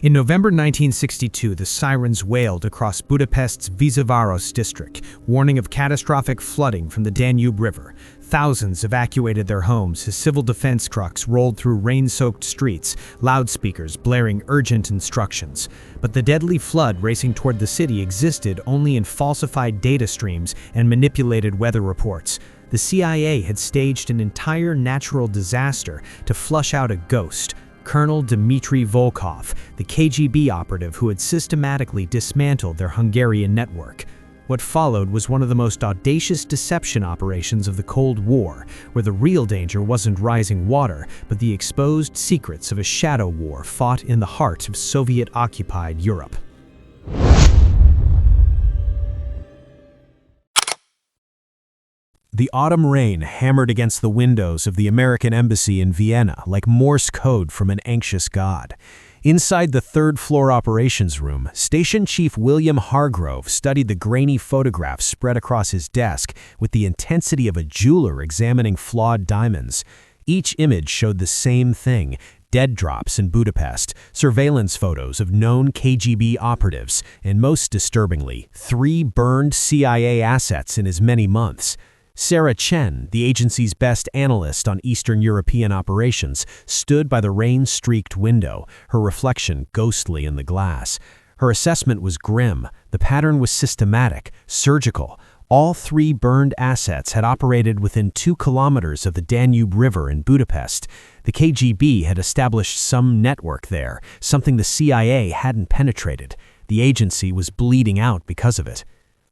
In November 1962, the sirens wailed across Budapest's Víziváros district, warning of catastrophic flooding from the Danube River. Thousands evacuated their homes as civil defense trucks rolled through rain-soaked streets, loudspeakers blaring urgent instructions. But the deadly flood racing toward the city existed only in falsified data streams and manipulated weather reports. The CIA had staged an entire natural disaster to flush out a ghost, Colonel Dmitri Volkov, the KGB operative who had systematically dismantled their Hungarian network. What followed was one of the most audacious deception operations of the Cold War, where the real danger wasn't rising water, but the exposed secrets of a shadow war fought in the heart of Soviet-occupied Europe. The autumn rain hammered against the windows of the American embassy in Vienna like Morse code from an anxious god. Inside the third-floor operations room, Station Chief William Hargrove studied the grainy photographs spread across his desk with the intensity of a jeweler examining flawed diamonds. Each image showed the same thing: dead drops in Budapest, surveillance photos of known KGB operatives, and most disturbingly, 3 burned CIA assets in as many months. Sarah Chen, the agency's best analyst on Eastern European operations, stood by the rain-streaked window, her reflection ghostly in the glass. Her assessment was grim. The pattern was systematic, surgical. All 3 burned assets had operated within 2 kilometers of the Danube River in Budapest. The KGB had established some network there, something the CIA hadn't penetrated. The agency was bleeding out because of it.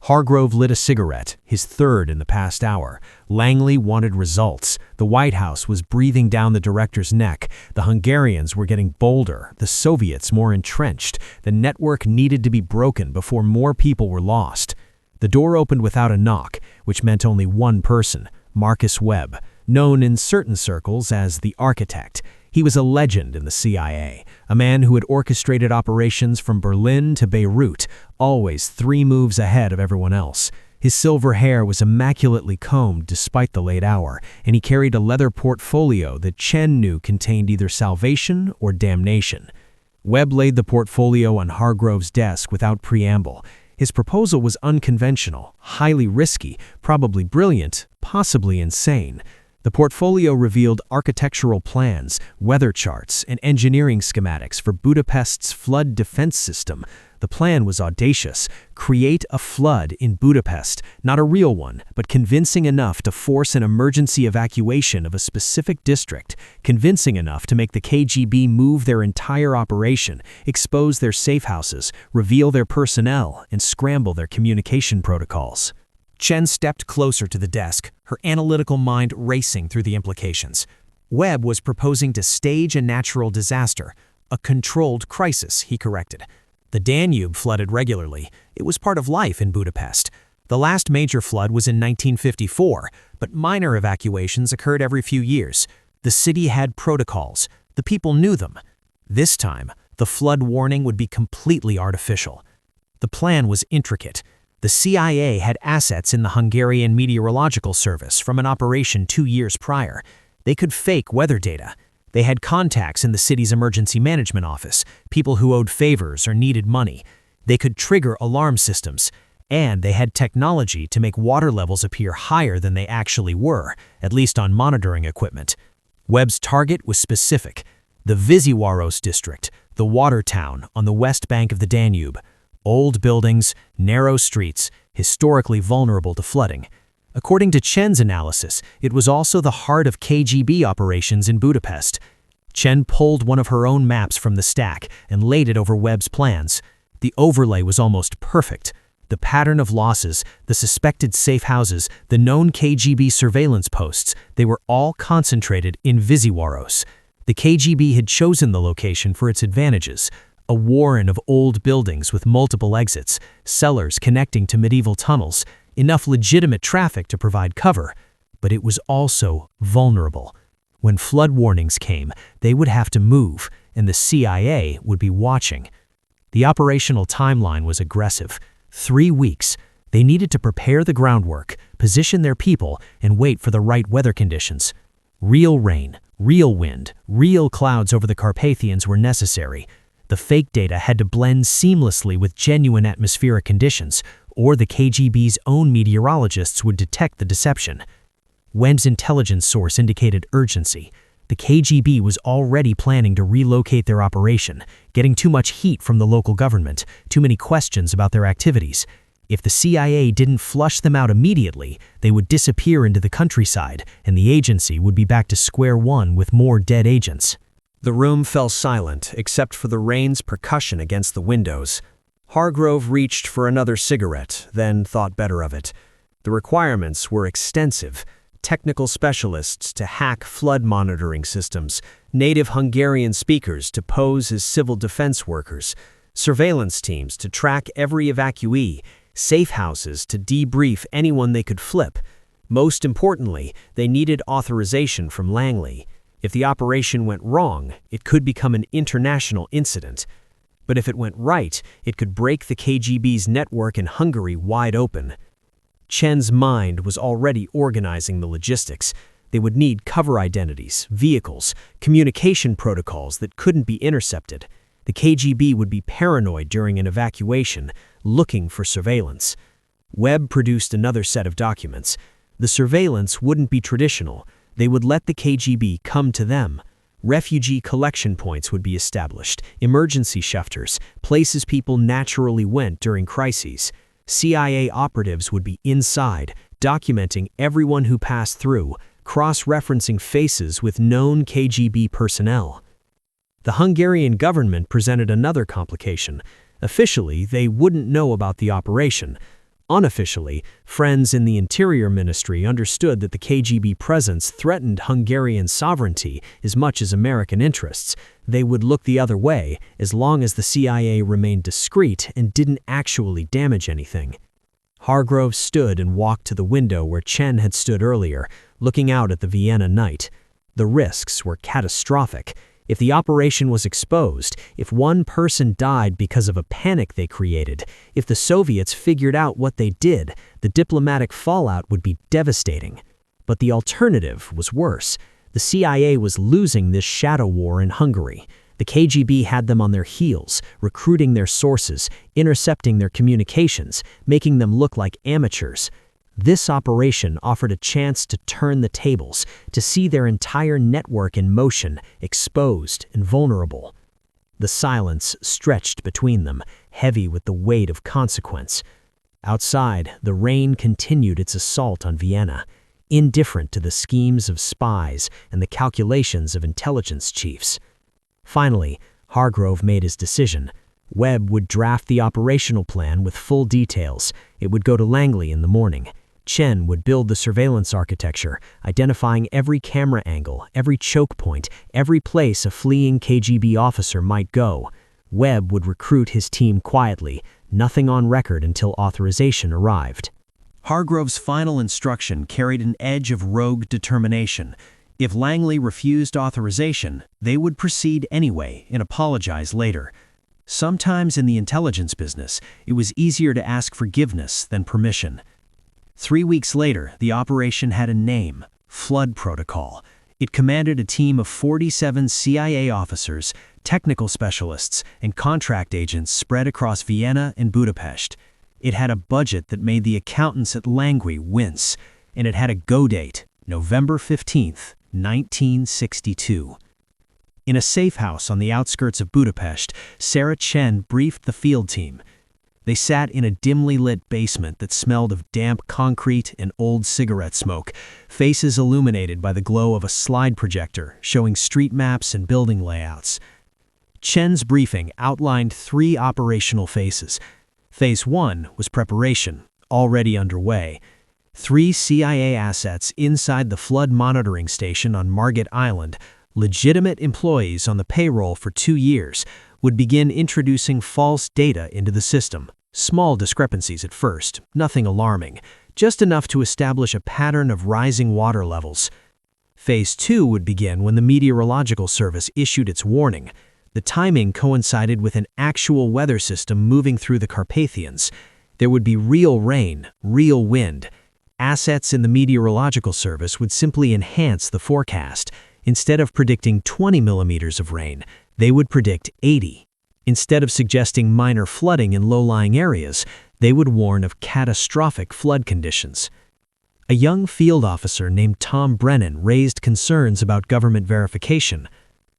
Hargrove lit a cigarette, his third in the past hour. Langley wanted results. The White House was breathing down the director's neck. The Hungarians were getting bolder, the Soviets more entrenched. The network needed to be broken before more people were lost. The door opened without a knock, which meant only one person, Marcus Webb, known in certain circles as the Architect. He was a legend in the CIA, a man who had orchestrated operations from Berlin to Beirut, always 3 moves ahead of everyone else. His silver hair was immaculately combed despite the late hour, and he carried a leather portfolio that Chen knew contained either salvation or damnation. Webb laid the portfolio on Hargrove's desk without preamble. His proposal was unconventional, highly risky, probably brilliant, possibly insane. The portfolio revealed architectural plans, weather charts, and engineering schematics for Budapest's flood defense system. The plan was audacious: create a flood in Budapest, not a real one, but convincing enough to force an emergency evacuation of a specific district, convincing enough to make the KGB move their entire operation, expose their safe houses, reveal their personnel, and scramble their communication protocols. Chen stepped closer to the desk, her analytical mind racing through the implications. Webb was proposing to stage a natural disaster, a controlled crisis, he corrected. The Danube flooded regularly. It was part of life in Budapest. The last major flood was in 1954, but minor evacuations occurred every few years. The city had protocols. The people knew them. This time, the flood warning would be completely artificial. The plan was intricate. The CIA had assets in the Hungarian Meteorological Service from an operation 2 years prior. They could fake weather data. They had contacts in the city's emergency management office, people who owed favors or needed money. They could trigger alarm systems. And they had technology to make water levels appear higher than they actually were, at least on monitoring equipment. Webb's target was specific: the Víziváros district, the water town on the west bank of the Danube. Old buildings, narrow streets, historically vulnerable to flooding. According to Chen's analysis, it was also the heart of KGB operations in Budapest. Chen pulled one of her own maps from the stack and laid it over Webb's plans. The overlay was almost perfect. The pattern of losses, the suspected safe houses, the known KGB surveillance posts, they were all concentrated in Víziváros. The KGB had chosen the location for its advantages: a warren of old buildings with multiple exits, cellars connecting to medieval tunnels, enough legitimate traffic to provide cover. But it was also vulnerable. When flood warnings came, they would have to move, and the CIA would be watching. The operational timeline was aggressive. 3 weeks. They needed to prepare the groundwork, position their people, and wait for the right weather conditions. Real rain, real wind, real clouds over the Carpathians were necessary. The fake data had to blend seamlessly with genuine atmospheric conditions, or the KGB's own meteorologists would detect the deception. Webb's intelligence source indicated urgency. The KGB was already planning to relocate their operation, getting too much heat from the local government, too many questions about their activities. If the CIA didn't flush them out immediately, they would disappear into the countryside, and the agency would be back to square one with more dead agents. The room fell silent, except for the rain's percussion against the windows. Hargrove reached for another cigarette, then thought better of it. The requirements were extensive. Technical specialists to hack flood monitoring systems, native Hungarian speakers to pose as civil defense workers, surveillance teams to track every evacuee, safe houses to debrief anyone they could flip. Most importantly, they needed authorization from Langley. If the operation went wrong, it could become an international incident. But if it went right, it could break the KGB's network in Hungary wide open. Chen's mind was already organizing the logistics. They would need cover identities, vehicles, communication protocols that couldn't be intercepted. The KGB would be paranoid during an evacuation, looking for surveillance. Webb produced another set of documents. The surveillance wouldn't be traditional. They would let the KGB come to them. Refugee collection points would be established, emergency shelters, places people naturally went during crises. CIA operatives would be inside, documenting everyone who passed through, cross-referencing faces with known KGB personnel. The Hungarian government presented another complication. Officially, they wouldn't know about the operation. Unofficially, friends in the Interior Ministry understood that the KGB presence threatened Hungarian sovereignty as much as American interests. They would look the other way as long as the CIA remained discreet and didn't actually damage anything. Hargrove stood and walked to the window where Chen had stood earlier, looking out at the Vienna night. The risks were catastrophic. If the operation was exposed, if one person died because of a panic they created, if the Soviets figured out what they did, the diplomatic fallout would be devastating. But the alternative was worse. The CIA was losing this shadow war in Hungary. The KGB had them on their heels, recruiting their sources, intercepting their communications, making them look like amateurs. This operation offered a chance to turn the tables, to see their entire network in motion, exposed and vulnerable. The silence stretched between them, heavy with the weight of consequence. Outside, the rain continued its assault on Vienna, indifferent to the schemes of spies and the calculations of intelligence chiefs. Finally, Hargrove made his decision. Webb would draft the operational plan with full details. It would go to Langley in the morning. Chen would build the surveillance architecture, identifying every camera angle, every choke point, every place a fleeing KGB officer might go. Webb would recruit his team quietly, nothing on record until authorization arrived. Hargrove's final instruction carried an edge of rogue determination. If Langley refused authorization, they would proceed anyway and apologize later. Sometimes in the intelligence business, it was easier to ask forgiveness than permission. 3 weeks later, the operation had a name, Flood Protocol. It commanded a team of 47 CIA officers, technical specialists, and contract agents spread across Vienna and Budapest. It had a budget that made the accountants at Langley wince, and it had a go date, November 15th, 1962. In a safe house on the outskirts of Budapest, Sarah Chen briefed the field team. They sat in a dimly lit basement that smelled of damp concrete and old cigarette smoke, faces illuminated by the glow of a slide projector showing street maps and building layouts. Chen's briefing outlined 3 operational phases. Phase 1 was preparation, already underway. 3 CIA assets inside the flood monitoring station on Margate Island, legitimate employees on the payroll for 2 years, would begin introducing false data into the system. Small discrepancies at first, nothing alarming, just enough to establish a pattern of rising water levels. Phase 2 would begin when the Meteorological Service issued its warning. The timing coincided with an actual weather system moving through the Carpathians. There would be real rain, real wind. Assets in the Meteorological Service would simply enhance the forecast. Instead of predicting 20 millimeters of rain, they would predict 80. Instead of suggesting minor flooding in low-lying areas, they would warn of catastrophic flood conditions. A young field officer named Tom Brennan raised concerns about government verification.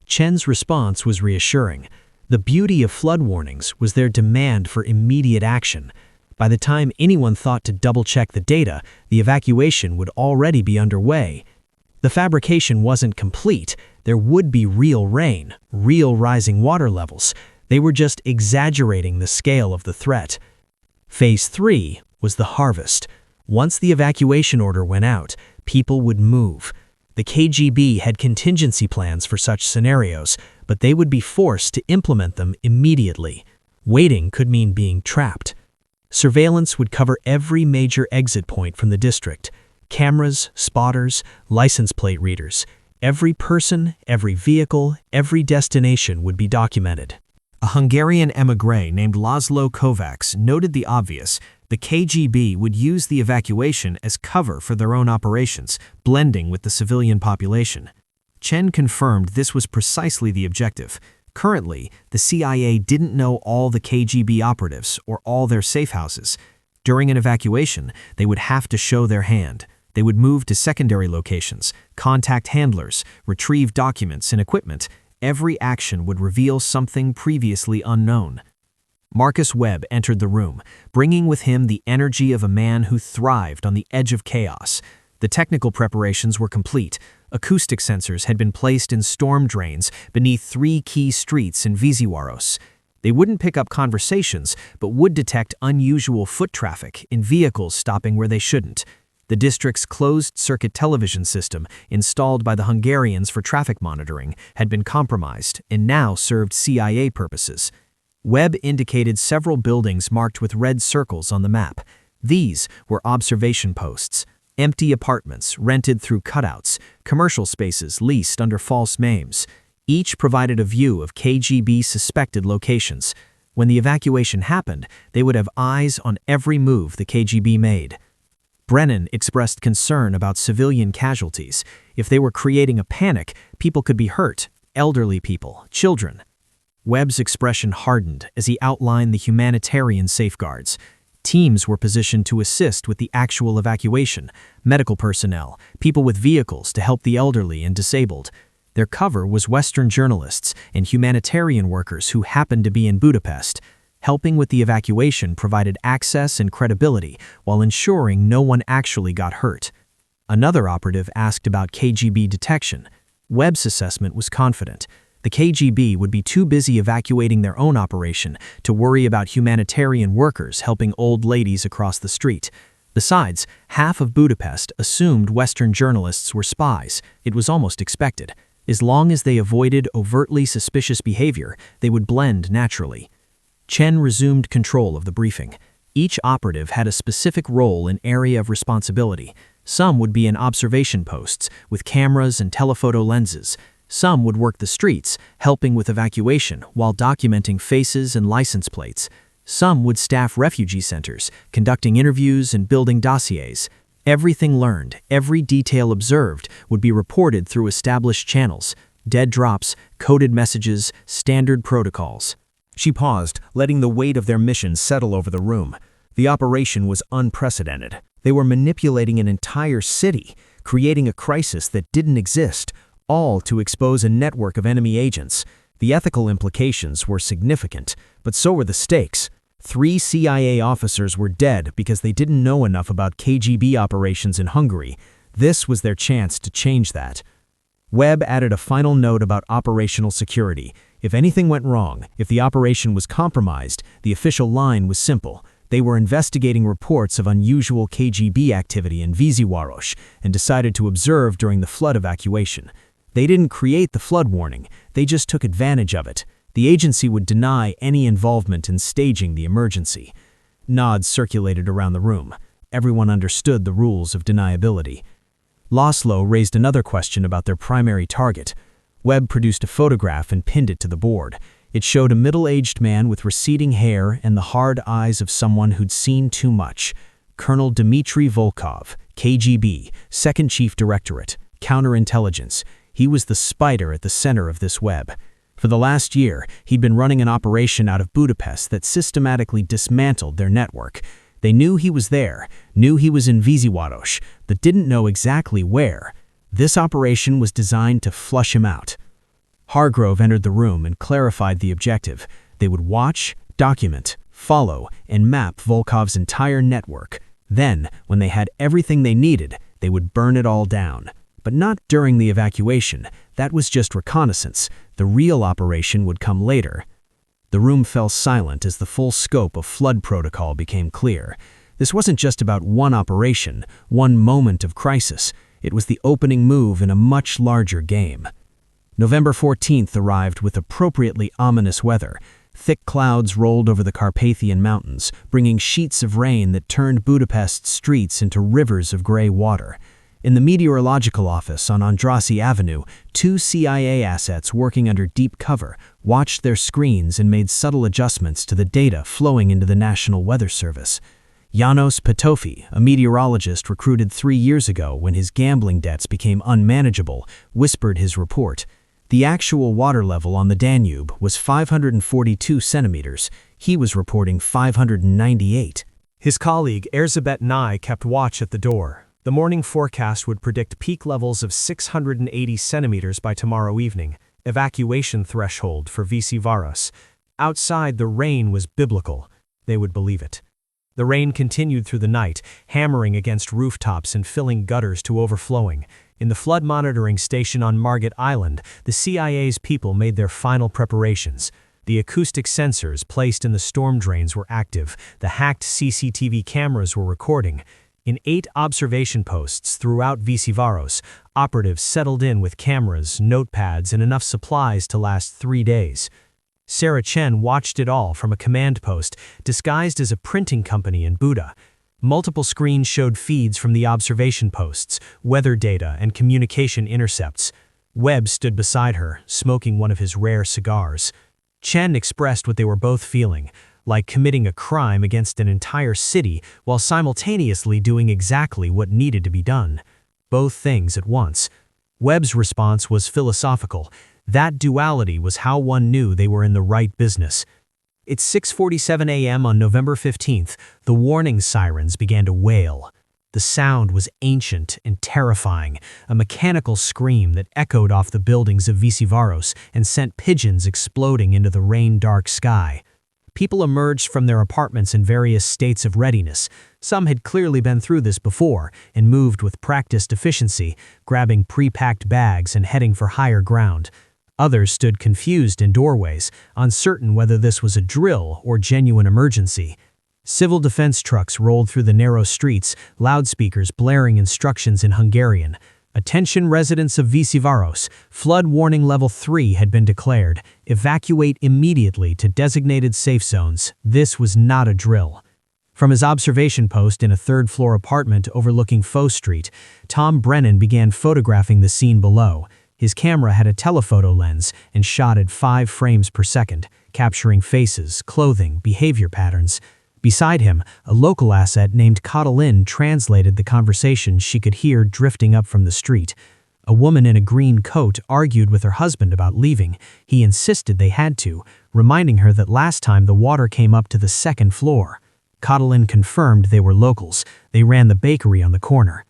Chen's response was reassuring. The beauty of flood warnings was their demand for immediate action. By the time anyone thought to double-check the data, the evacuation would already be underway. The fabrication wasn't complete. There would be real rain, real rising water levels. They were just exaggerating the scale of the threat. Phase 3 was the harvest. Once the evacuation order went out, people would move. The KGB had contingency plans for such scenarios, but they would be forced to implement them immediately. Waiting could mean being trapped. Surveillance would cover every major exit point from the district. Cameras, spotters, license plate readers. Every person, every vehicle, every destination would be documented. A Hungarian émigré named Laszlo Kovacs noted the obvious. The KGB would use the evacuation as cover for their own operations, blending with the civilian population. Chen confirmed this was precisely the objective. Currently, the CIA didn't know all the KGB operatives or all their safe houses. During an evacuation, they would have to show their hand. They would move to secondary locations, contact handlers, retrieve documents and equipment. Every action would reveal something previously unknown. Marcus Webb entered the room, bringing with him the energy of a man who thrived on the edge of chaos. The technical preparations were complete. Acoustic sensors had been placed in storm drains beneath 3 key streets in Víziváros. They wouldn't pick up conversations, but would detect unusual foot traffic in vehicles stopping where they shouldn't. The district's closed-circuit television system, installed by the Hungarians for traffic monitoring, had been compromised and now served CIA purposes. Webb indicated several buildings marked with red circles on the map. These were observation posts, empty apartments rented through cutouts, commercial spaces leased under false names. Each provided a view of KGB suspected locations. When the evacuation happened, they would have eyes on every move the KGB made. Brennan expressed concern about civilian casualties. If they were creating a panic, people could be hurt, elderly people, children. Webb's expression hardened as he outlined the humanitarian safeguards. Teams were positioned to assist with the actual evacuation, medical personnel, people with vehicles to help the elderly and disabled. Their cover was Western journalists and humanitarian workers who happened to be in Budapest. Helping with the evacuation provided access and credibility while ensuring no one actually got hurt. Another operative asked about KGB detection. Webb's assessment was confident. The KGB would be too busy evacuating their own operation to worry about humanitarian workers helping old ladies across the street. Besides, half of Budapest assumed Western journalists were spies. It was almost expected. As long as they avoided overtly suspicious behavior, they would blend naturally. Chen resumed control of the briefing. Each operative had a specific role and area of responsibility. Some would be in observation posts with cameras and telephoto lenses. Some would work the streets, helping with evacuation while documenting faces and license plates. Some would staff refugee centers, conducting interviews and building dossiers. Everything learned, every detail observed would be reported through established channels, dead drops, coded messages, standard protocols. She paused, letting the weight of their mission settle over the room. The operation was unprecedented. They were manipulating an entire city, creating a crisis that didn't exist, all to expose a network of enemy agents. The ethical implications were significant, but so were the stakes. 3 CIA officers were dead because they didn't know enough about KGB operations in Hungary. This was their chance to change that. Webb added a final note about operational security. If anything went wrong, if the operation was compromised, the official line was simple. They were investigating reports of unusual KGB activity in Víziváros and decided to observe during the flood evacuation. They didn't create the flood warning, they just took advantage of it. The agency would deny any involvement in staging the emergency. Nods circulated around the room. Everyone understood the rules of deniability. Laszlo raised another question about their primary target. Webb produced a photograph and pinned it to the board. It showed a middle-aged man with receding hair and the hard eyes of someone who'd seen too much. Colonel Dmitri Volkov, KGB, Second Chief Directorate, Counterintelligence. He was the spider at the center of this web. For the last year, he'd been running an operation out of Budapest that systematically dismantled their network. They knew he was there, knew he was in Víziváros, but didn't know exactly where. This operation was designed to flush him out. Hargrove entered the room and clarified the objective. They would watch, document, follow, and map Volkov's entire network. Then, when they had everything they needed, they would burn it all down. But not during the evacuation. That was just reconnaissance. The real operation would come later. The room fell silent as the full scope of flood protocol became clear. This wasn't just about one operation, one moment of crisis. It was the opening move in a much larger game. November 14th arrived with appropriately ominous weather. Thick clouds rolled over the Carpathian Mountains, bringing sheets of rain that turned Budapest's streets into rivers of gray water. In the meteorological office on Andrassy Avenue, 2 CIA assets working under deep cover watched their screens and made subtle adjustments to the data flowing into the National Weather Service. János Patofi, a meteorologist recruited 3 years ago when his gambling debts became unmanageable, whispered his report. The actual water level on the Danube was 542 centimeters. He was reporting 598. His colleague Erzsébet Nye kept watch at the door. The morning forecast would predict peak levels of 680 centimeters by tomorrow evening, evacuation threshold for Víziváros. Outside, the rain was biblical. They would believe it. The rain continued through the night, hammering against rooftops and filling gutters to overflowing. In the flood monitoring station on Margit Island, the CIA's people made their final preparations. The acoustic sensors placed in the storm drains were active. The hacked CCTV cameras were recording. In 8 observation posts throughout Víziváros, operatives settled in with cameras, notepads, and enough supplies to last 3 days. Sarah Chen watched it all from a command post disguised as a printing company in Buda. Multiple screens showed feeds from the observation posts, weather data, and communication intercepts. Webb stood beside her, smoking one of his rare cigars. Chen expressed what they were both feeling, like committing a crime against an entire city while simultaneously doing exactly what needed to be done. Both things at once. Webb's response was philosophical. That duality was how one knew they were in the right business. At 6:47 a.m. on November 15th, the warning sirens began to wail. The sound was ancient and terrifying, a mechanical scream that echoed off the buildings of Víziváros and sent pigeons exploding into the rain-dark sky. People emerged from their apartments in various states of readiness. Some had clearly been through this before and moved with practiced efficiency, grabbing pre-packed bags and heading for higher ground. Others stood confused in doorways, uncertain whether this was a drill or genuine emergency. Civil defense trucks rolled through the narrow streets, loudspeakers blaring instructions in Hungarian. Attention residents of Víziváros, flood warning level 3 had been declared. Evacuate immediately to designated safe zones. This was not a drill. From his observation post in a third-floor apartment overlooking Faux Street, Tom Brennan began photographing the scene below. His camera had a telephoto lens and shot at 5 frames per second, capturing faces, clothing, behavior patterns. Beside him, a local asset named Katalin translated the conversation she could hear drifting up from the street. A woman in a green coat argued with her husband about leaving. He insisted they had to, reminding her that last time the water came up to the 2nd floor. Katalin confirmed they were locals. They ran the bakery on the corner.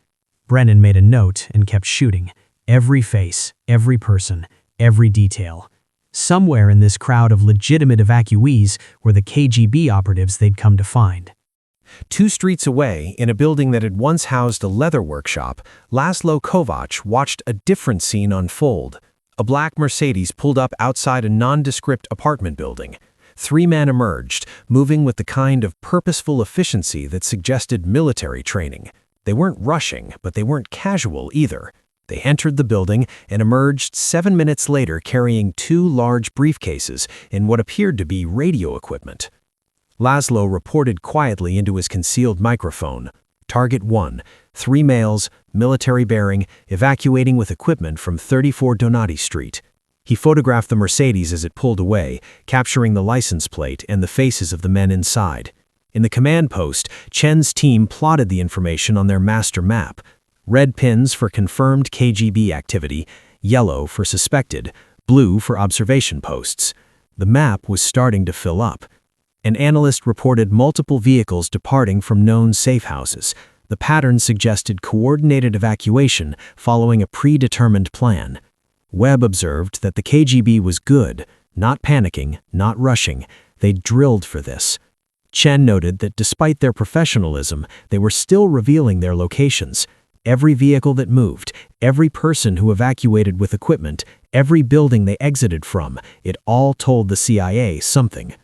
Brennan made a note and kept shooting. Every face, every person, every detail. Somewhere in this crowd of legitimate evacuees were the KGB operatives they'd come to find. 2 streets away, in a building that had once housed a leather workshop, Laszlo Kovacs watched a different scene unfold. A black Mercedes pulled up outside a nondescript apartment building. 3 men emerged, moving with the kind of purposeful efficiency that suggested military training. They weren't rushing, but they weren't casual either. They entered the building and emerged 7 minutes later carrying 2 large briefcases in what appeared to be radio equipment. Laszlo reported quietly into his concealed microphone. Target 1, 3 males, military bearing, evacuating with equipment from 34 Donati Street. He photographed the Mercedes as it pulled away, capturing the license plate and the faces of the men inside. In the command post, Chen's team plotted the information on their master map. Red pins for confirmed KGB activity, yellow for suspected, blue for observation posts. The map was starting to fill up. An analyst reported multiple vehicles departing from known safe houses. The pattern suggested coordinated evacuation following a predetermined plan. Webb observed that the KGB was good, not panicking, not rushing. They drilled for this. Chen noted that despite their professionalism, they were still revealing their locations. Every vehicle that moved, every person who evacuated with equipment, every building they exited from, it all told the CIA something.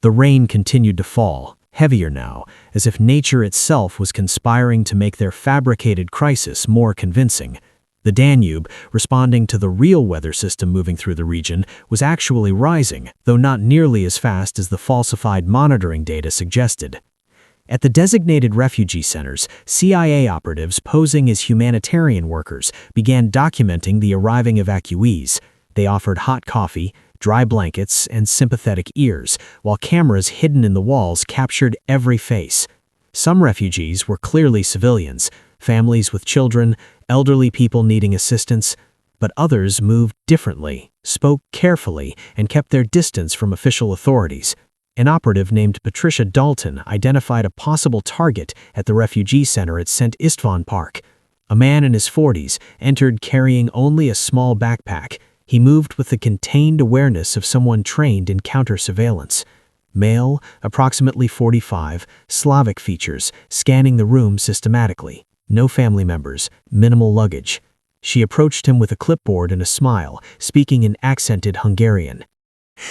The rain continued to fall, heavier now, as if nature itself was conspiring to make their fabricated crisis more convincing. The Danube, responding to the real weather system moving through the region, was actually rising, though not nearly as fast as the falsified monitoring data suggested. At the designated refugee centers, CIA operatives posing as humanitarian workers began documenting the arriving evacuees. They offered hot coffee, dry blankets, and sympathetic ears, while cameras hidden in the walls captured every face. Some refugees were clearly civilians, families with children, elderly people needing assistance, but others moved differently, spoke carefully, and kept their distance from official authorities. An operative named Patricia Dalton identified a possible target at the refugee center at St. Istvan Park. A man in his 40s entered carrying only a small backpack. He moved with the contained awareness of someone trained in counter-surveillance. Male, approximately 45, Slavic features, scanning the room systematically. No family members, minimal luggage. She approached him with a clipboard and a smile, speaking in accented Hungarian.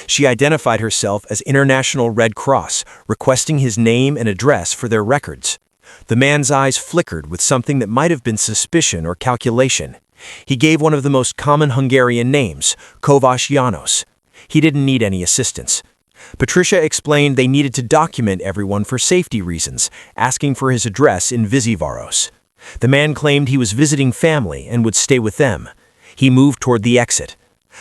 She identified herself as International Red Cross, requesting his name and address for their records. The man's eyes flickered with something that might have been suspicion or calculation. He gave one of the most common Hungarian names, Kovács János. He didn't need any assistance. Patricia explained they needed to document everyone for safety reasons, asking for his address in Víziváros. The man claimed he was visiting family and would stay with them. He moved toward the exit.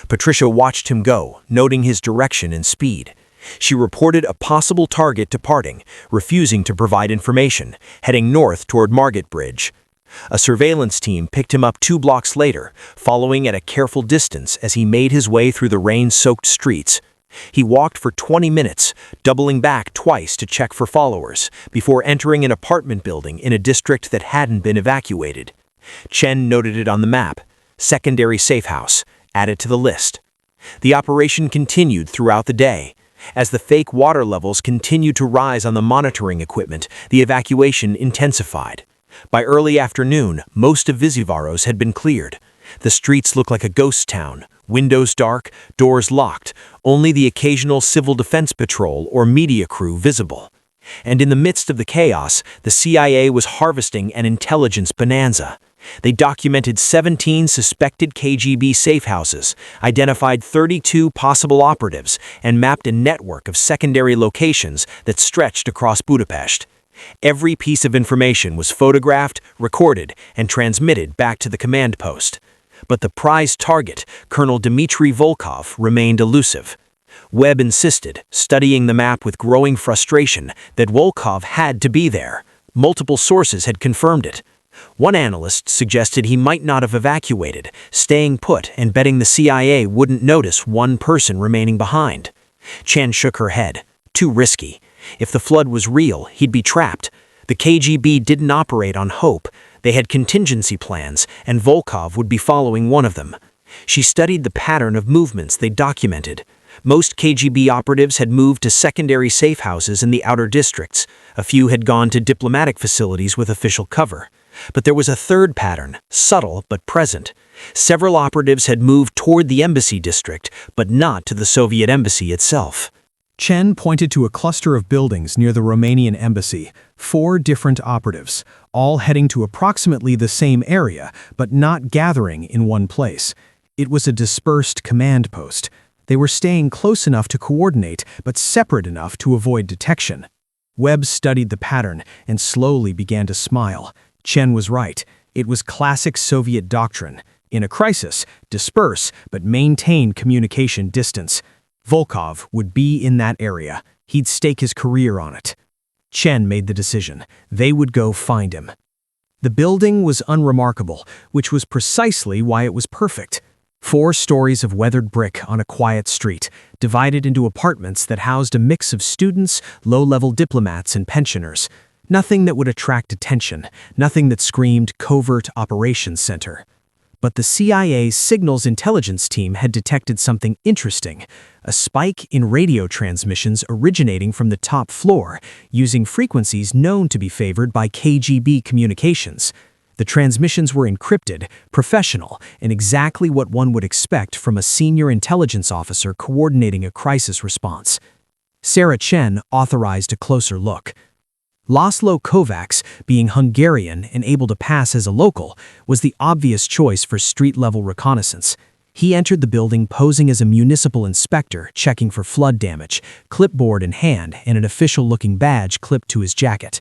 Patricia watched him go, noting his direction and speed. She reported a possible target departing, refusing to provide information, heading north toward Margate Bridge. A surveillance team picked him up 2 blocks later, following at a careful distance as he made his way through the rain-soaked streets. He walked for 20 minutes, doubling back twice to check for followers, before entering an apartment building in a district that hadn't been evacuated. Chen noted it on the map. Secondary safe house, added to the list. The operation continued throughout the day. As the fake water levels continued to rise on the monitoring equipment, the evacuation intensified. By early afternoon, most of Víziváros had been cleared. The streets looked like a ghost town, windows dark, doors locked, only the occasional civil defense patrol or media crew visible. And in the midst of the chaos, the CIA was harvesting an intelligence bonanza. They documented 17 suspected KGB safe houses, identified 32 possible operatives, and mapped a network of secondary locations that stretched across Budapest. Every piece of information was photographed, recorded, and transmitted back to the command post. But the prize target, Colonel Dmitri Volkov, remained elusive. Webb insisted, studying the map with growing frustration, that Volkov had to be there. Multiple sources had confirmed it. One analyst suggested he might not have evacuated, staying put and betting the CIA wouldn't notice one person remaining behind. Chen shook her head. Too risky. If the flood was real, he'd be trapped. The KGB didn't operate on hope. They had contingency plans, and Volkov would be following one of them. She studied the pattern of movements they documented. Most KGB operatives had moved to secondary safe houses in the outer districts. A few had gone to diplomatic facilities with official cover. But there was a third pattern, subtle but present. Several operatives had moved toward the embassy district, but not to the Soviet embassy itself. Chen pointed to a cluster of buildings near the Romanian embassy, 4 different operatives, all heading to approximately the same area, but not gathering in one place. It was a dispersed command post. They were staying close enough to coordinate, but separate enough to avoid detection. Webb studied the pattern and slowly began to smile. Chen was right. It was classic Soviet doctrine. In a crisis, disperse, but maintain communication distance. Volkov would be in that area. He'd stake his career on it. Chen made the decision. They would go find him. The building was unremarkable, which was precisely why it was perfect. 4 stories of weathered brick on a quiet street, divided into apartments that housed a mix of students, low-level diplomats, and pensioners. Nothing that would attract attention, nothing that screamed covert operations center. But the CIA's signals intelligence team had detected something interesting, a spike in radio transmissions originating from the top floor, using frequencies known to be favored by KGB communications. The transmissions were encrypted, professional, and exactly what one would expect from a senior intelligence officer coordinating a crisis response. Sarah Chen authorized a closer look. Laszlo Kovacs, being Hungarian and able to pass as a local, was the obvious choice for street-level reconnaissance. He entered the building posing as a municipal inspector, checking for flood damage, clipboard in hand and an official-looking badge clipped to his jacket.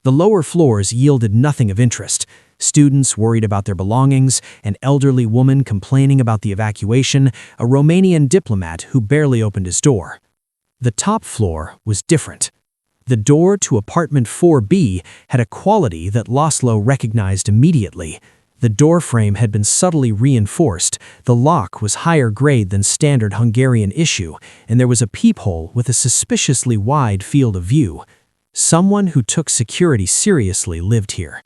The lower floors yielded nothing of interest. Students worried about their belongings, an elderly woman complaining about the evacuation, a Romanian diplomat who barely opened his door. The top floor was different. The door to apartment 4B had a quality that Laszlo recognized immediately. The door frame had been subtly reinforced, the lock was higher grade than standard Hungarian issue, and there was a peephole with a suspiciously wide field of view. Someone who took security seriously lived here.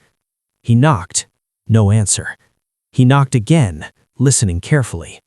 He knocked. No answer. He knocked again, listening carefully.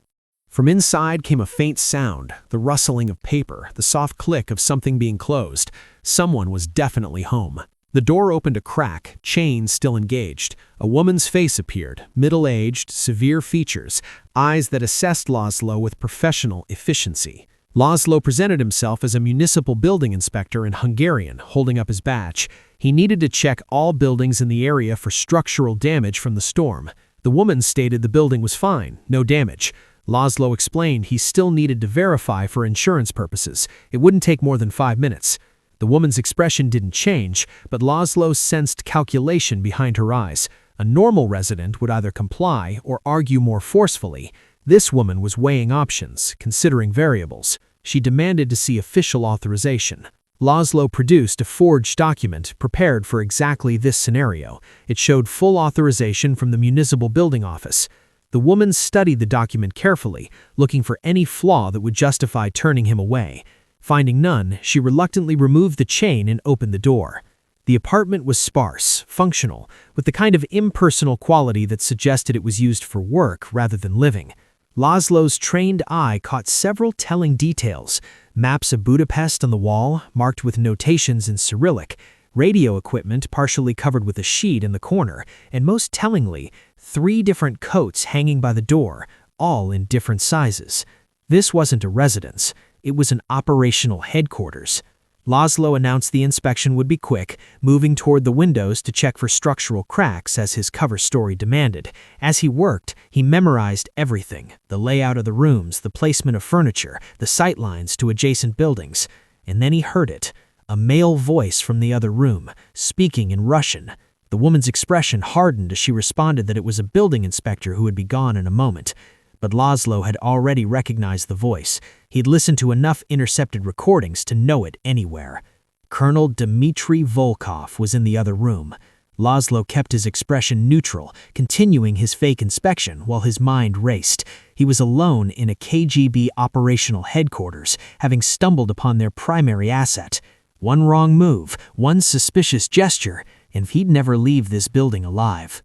From inside came a faint sound, the rustling of paper, the soft click of something being closed. Someone was definitely home. The door opened a crack, chains still engaged. A woman's face appeared, middle-aged, severe features, eyes that assessed Laszlo with professional efficiency. Laszlo presented himself as a municipal building inspector in Hungarian, holding up his badge. He needed to check all buildings in the area for structural damage from the storm. The woman stated the building was fine, no damage. Laszlo explained he still needed to verify for insurance purposes. It wouldn't take more than 5 minutes. The woman's expression didn't change, but Laszlo sensed calculation behind her eyes. A normal resident would either comply or argue more forcefully. This woman was weighing options, considering variables. She demanded to see official authorization. Laszlo produced a forged document prepared for exactly this scenario. It showed full authorization from the municipal building office. The woman studied the document carefully, looking for any flaw that would justify turning him away. Finding none, she reluctantly removed the chain and opened the door. The apartment was sparse, functional, with the kind of impersonal quality that suggested it was used for work rather than living. Laszlo's trained eye caught several telling details: maps of Budapest on the wall, marked with notations in Cyrillic, radio equipment partially covered with a sheet in the corner, and most tellingly, 3 different coats hanging by the door, all in different sizes. This wasn't a residence. It was an operational headquarters. Laszlo announced the inspection would be quick, moving toward the windows to check for structural cracks as his cover story demanded. As he worked, he memorized everything: the layout of the rooms, the placement of furniture, the sightlines to adjacent buildings. And then he heard it, a male voice from the other room, speaking in Russian. The woman's expression hardened as she responded that it was a building inspector who would be gone in a moment. But Laszlo had already recognized the voice. He'd listened to enough intercepted recordings to know it anywhere. Colonel Dmitri Volkov was in the other room. Laszlo kept his expression neutral, continuing his fake inspection while his mind raced. He was alone in a KGB operational headquarters, having stumbled upon their primary asset. One wrong move, one suspicious gesture, and he'd never leave this building alive.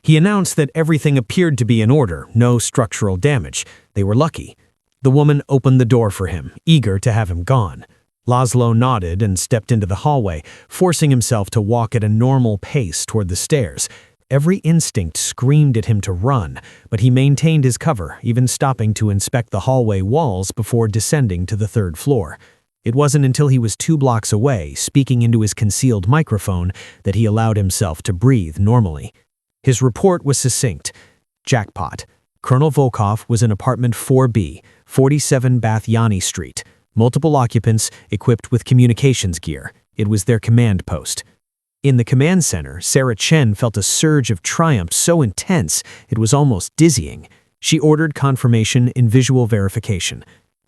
He announced that everything appeared to be in order, no structural damage. They were lucky. The woman opened the door for him, eager to have him gone. Laszlo nodded and stepped into the hallway, forcing himself to walk at a normal pace toward the stairs. Every instinct screamed at him to run, but he maintained his cover, even stopping to inspect the hallway walls before descending to the 3rd floor. It wasn't until he was 2 blocks away, speaking into his concealed microphone, that he allowed himself to breathe normally. His report was succinct. Jackpot. Colonel Volkov was in apartment 4B, 47 Bathyany Street. Multiple occupants, equipped with communications gear. It was their command post. In the command center, Sarah Chen felt a surge of triumph so intense it was almost dizzying. She ordered confirmation in visual verification.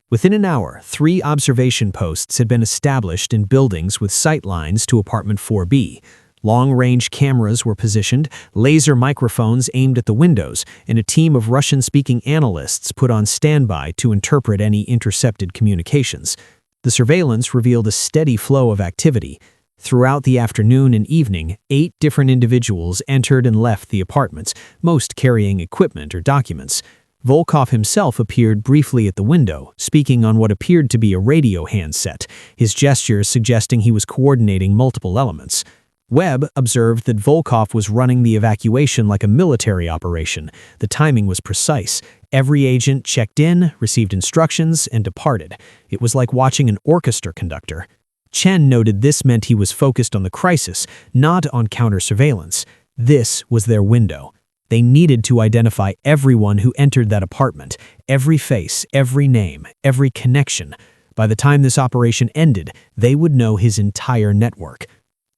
Within an hour, 3 observation posts had been established in buildings with sight lines to apartment 4B. Long-range cameras were positioned, laser microphones aimed at the windows, and a team of Russian-speaking analysts put on standby to interpret any intercepted communications. The surveillance revealed a steady flow of activity. Throughout the afternoon and evening, 8 different individuals entered and left the apartments, most carrying equipment or documents. Volkov himself appeared briefly at the window, speaking on what appeared to be a radio handset, his gestures suggesting he was coordinating multiple elements. Webb observed that Volkov was running the evacuation like a military operation. The timing was precise. Every agent checked in, received instructions, and departed. It was like watching an orchestra conductor. Chen noted this meant he was focused on the crisis, not on counter-surveillance. This was their window. They needed to identify everyone who entered that apartment, every face, every name, every connection. By the time this operation ended, they would know his entire network.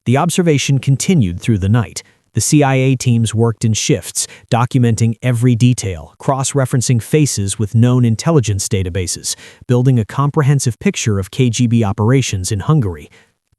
The observation continued through the night. The CIA teams worked in shifts, documenting every detail, cross-referencing faces with known intelligence databases, building a comprehensive picture of KGB operations in Hungary.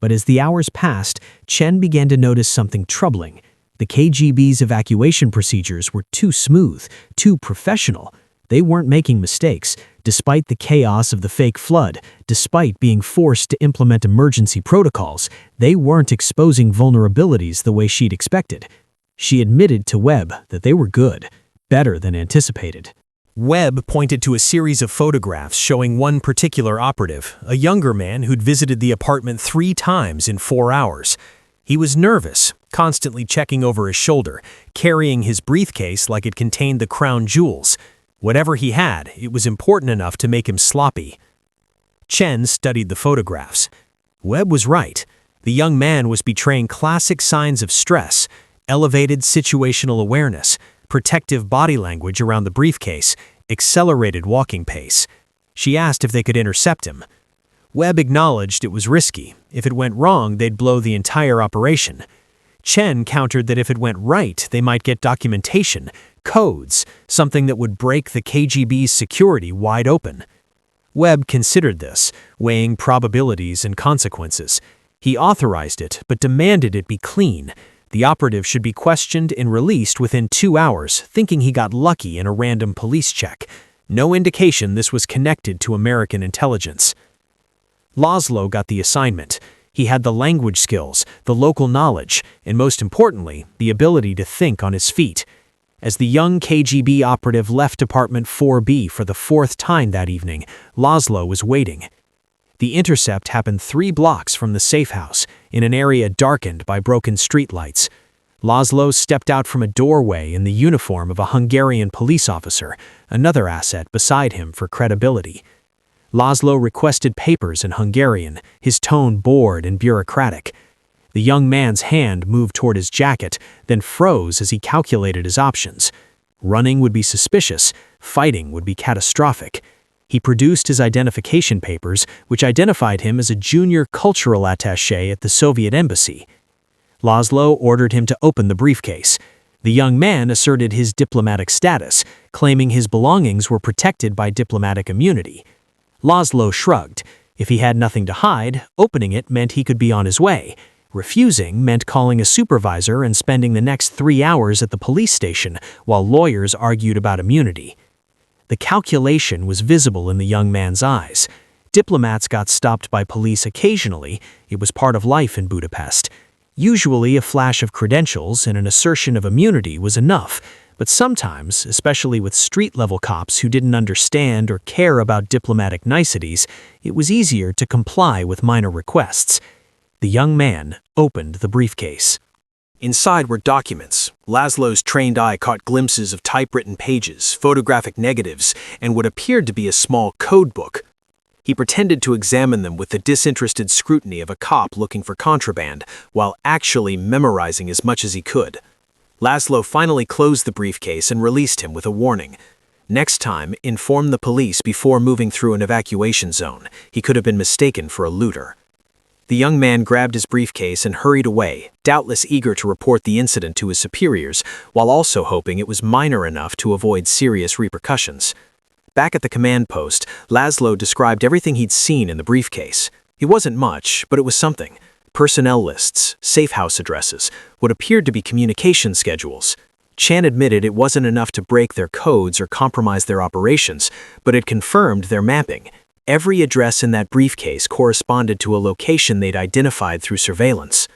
But as the hours passed, Chen began to notice something troubling. The KGB's evacuation procedures were too smooth, too professional. They weren't making mistakes, despite the chaos of the fake flood, despite being forced to implement emergency protocols. They weren't exposing vulnerabilities the way she'd expected. She admitted to Webb that they were good, better than anticipated. Webb pointed to a series of photographs showing one particular operative, a younger man who'd visited the apartment 3 times in 4 hours. He was nervous, constantly checking over his shoulder, carrying his briefcase like it contained the crown jewels. Whatever he had, it was important enough to make him sloppy. Chen studied the photographs. Webb was right. The young man was betraying classic signs of stress, elevated situational awareness, protective body language around the briefcase, accelerated walking pace. She asked if they could intercept him. Webb acknowledged it was risky. If it went wrong, they'd blow the entire operation. Chen countered that if it went right, they might get documentation, codes, something that would break the KGB's security wide open. Webb considered this, weighing probabilities and consequences. He authorized it, but demanded it be clean. The operative should be questioned and released within 2 hours, thinking he got lucky in a random police check. No indication this was connected to American intelligence. Laszlo got the assignment. He had the language skills, the local knowledge, and most importantly, the ability to think on his feet. As the young KGB operative left Apartment 4B for the 4th time that evening, Laszlo was waiting. The intercept happened 3 blocks from the safe house, in an area darkened by broken streetlights. Laszlo stepped out from a doorway in the uniform of a Hungarian police officer, another asset beside him for credibility. Laszlo requested papers in Hungarian, his tone bored and bureaucratic. The young man's hand moved toward his jacket, then froze as he calculated his options. Running would be suspicious, fighting would be catastrophic. He produced his identification papers, which identified him as a junior cultural attaché at the Soviet embassy. Laszlo ordered him to open the briefcase. The young man asserted his diplomatic status, claiming his belongings were protected by diplomatic immunity. Laszlo shrugged. If he had nothing to hide, opening it meant he could be on his way. Refusing meant calling a supervisor and spending the next 3 hours at the police station while lawyers argued about immunity. The calculation was visible in the young man's eyes. Diplomats got stopped by police occasionally. It was part of life in Budapest. Usually a flash of credentials and an assertion of immunity was enough, but sometimes, especially with street-level cops who didn't understand or care about diplomatic niceties, it was easier to comply with minor requests. The young man opened the briefcase. Inside were documents. Laszlo's trained eye caught glimpses of typewritten pages, photographic negatives, and what appeared to be a small code book. He pretended to examine them with the disinterested scrutiny of a cop looking for contraband, while actually memorizing as much as he could. Laszlo finally closed the briefcase and released him with a warning. Next time, inform the police before moving through an evacuation zone. He could have been mistaken for a looter. The young man grabbed his briefcase and hurried away, doubtless eager to report the incident to his superiors, while also hoping it was minor enough to avoid serious repercussions. Back at the command post, Laszlo described everything he'd seen in the briefcase. It wasn't much, but it was something. personnel lists, safe house addresses, what appeared to be communication schedules. Chan admitted it wasn't enough to break their codes or compromise their operations, but it confirmed their mapping. Every address in that briefcase corresponded to a location they'd identified through surveillance.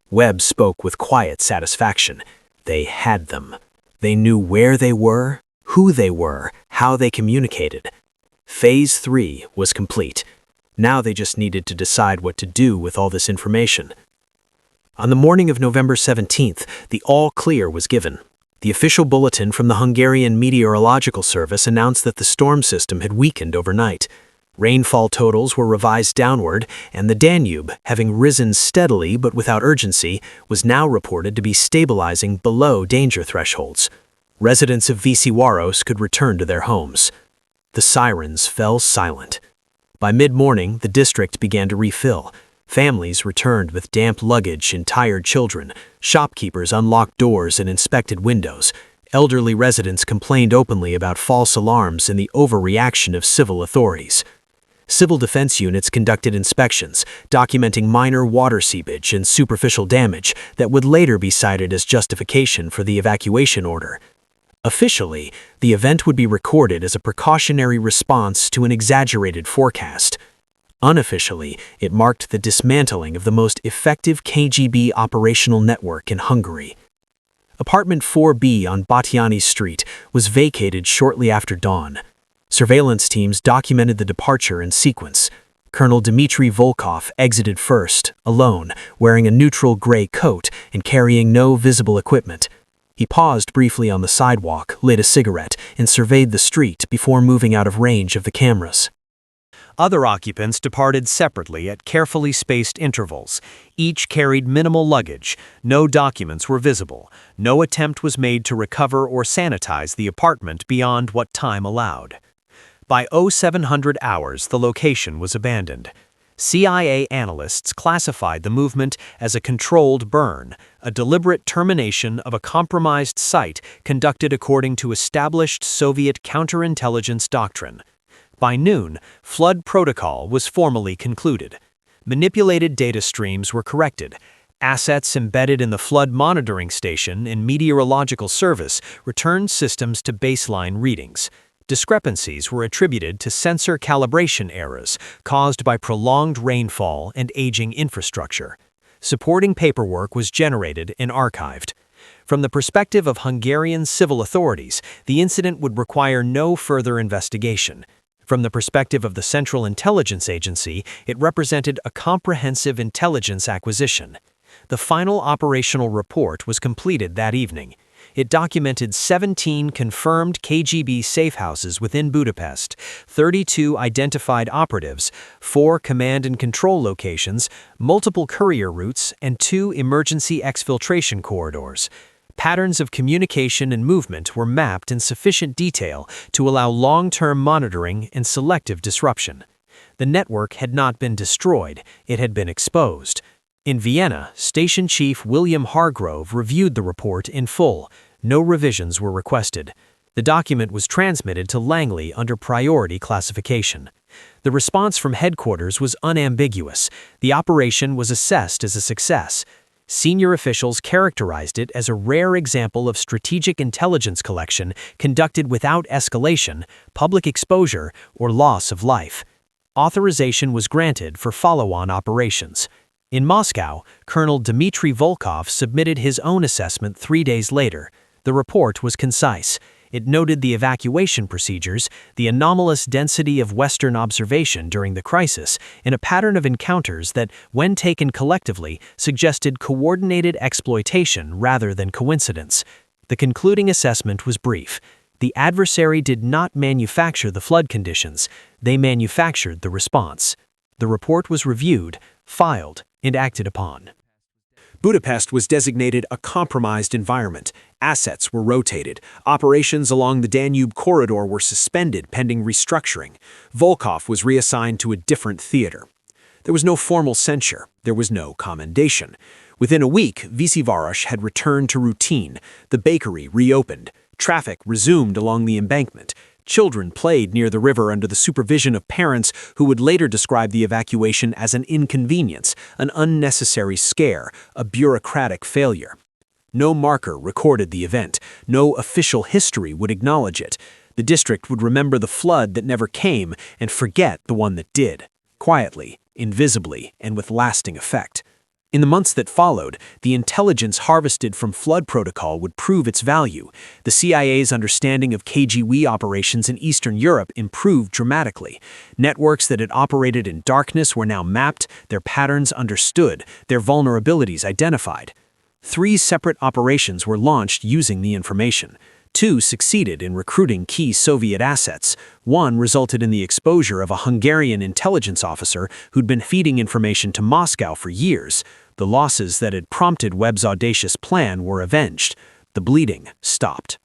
Webb spoke with quiet satisfaction. They had them. They knew where they were, who they were, how they communicated. Phase 3 was complete. Now they just needed to decide what to do with all this information. On the morning of November 17th, the all-clear was given. The official bulletin from the Hungarian Meteorological Service announced that the storm system had weakened overnight. Rainfall totals were revised downward, and the Danube, having risen steadily but without urgency, was now reported to be stabilizing below danger thresholds. Residents of Víziváros could return to their homes. The sirens fell silent. By mid-morning, the district began to refill. Families returned with damp luggage and tired children. Shopkeepers unlocked doors and inspected windows. Elderly residents complained openly about false alarms and the overreaction of civil authorities. Civil defense units conducted inspections, documenting minor water seepage and superficial damage that would later be cited as justification for the evacuation order. Officially, the event would be recorded as a precautionary response to an exaggerated forecast. Unofficially, it marked the dismantling of the most effective KGB operational network in Hungary. Apartment 4B on Batyány Street was vacated shortly after dawn. Surveillance teams documented the departure in sequence. Colonel Dmitri Volkov exited first, alone, wearing a neutral gray coat and carrying no visible equipment. He paused briefly on the sidewalk, lit a cigarette, and surveyed the street before moving out of range of the cameras. Other occupants departed separately at carefully spaced intervals. Each carried minimal luggage. No documents were visible. No attempt was made to recover or sanitize the apartment beyond what time allowed. By 0700 hours, the location was abandoned. CIA analysts classified the movement as a controlled burn, a deliberate termination of a compromised site conducted according to established Soviet counterintelligence doctrine. By noon, flood protocol was formally concluded. Manipulated data streams were corrected. Assets embedded in the flood monitoring station and meteorological service returned systems to baseline readings. Discrepancies were attributed to sensor calibration errors caused by prolonged rainfall and aging infrastructure. Supporting paperwork was generated and archived. From the perspective of Hungarian civil authorities, the incident would require no further investigation. From the perspective of the Central Intelligence Agency, it represented a comprehensive intelligence acquisition. The final operational report was completed that evening. It documented 17 confirmed KGB safe houses within Budapest, 32 identified operatives, 4 command and control locations, multiple courier routes, and 2 emergency exfiltration corridors. Patterns of communication and movement were mapped in sufficient detail to allow long-term monitoring and selective disruption. The network had not been destroyed, it had been exposed. In Vienna, Station Chief William Hargrove reviewed the report in full. No revisions were requested. The document was transmitted to Langley under priority classification. The response from headquarters was unambiguous. The operation was assessed as a success. Senior officials characterized it as a rare example of strategic intelligence collection conducted without escalation, public exposure, or loss of life. Authorization was granted for follow-on operations. In Moscow, Colonel Dmitri Volkov submitted his own assessment 3 days later. The report was concise. It noted the evacuation procedures, the anomalous density of Western observation during the crisis, and a pattern of encounters that, when taken collectively, suggested coordinated exploitation rather than coincidence. The concluding assessment was brief. The adversary did not manufacture the flood conditions, they manufactured the response. The report was reviewed, filed, and acted upon. Budapest was designated a compromised environment. Assets were rotated. Operations along the Danube corridor were suspended pending restructuring. Volkov was reassigned to a different theater. There was no formal censure. There was no commendation. Within a week, Víziváros had returned to routine. The bakery reopened. Traffic resumed along the embankment. Children played near the river under the supervision of parents who would later describe the evacuation as an inconvenience, an unnecessary scare, a bureaucratic failure. No marker recorded the event. No official history would acknowledge it. The district would remember the flood that never came and forget the one that did, quietly, invisibly, and with lasting effect. In the months that followed, the intelligence harvested from flood protocol would prove its value. The CIA's understanding of KGB operations in Eastern Europe improved dramatically. Networks that had operated in darkness were now mapped, their patterns understood, their vulnerabilities identified. 3 separate operations were launched using the information. 2 succeeded in recruiting key Soviet assets. 1 resulted in the exposure of a Hungarian intelligence officer who'd been feeding information to Moscow for years. The losses that had prompted Webb's audacious plan were avenged. The bleeding stopped.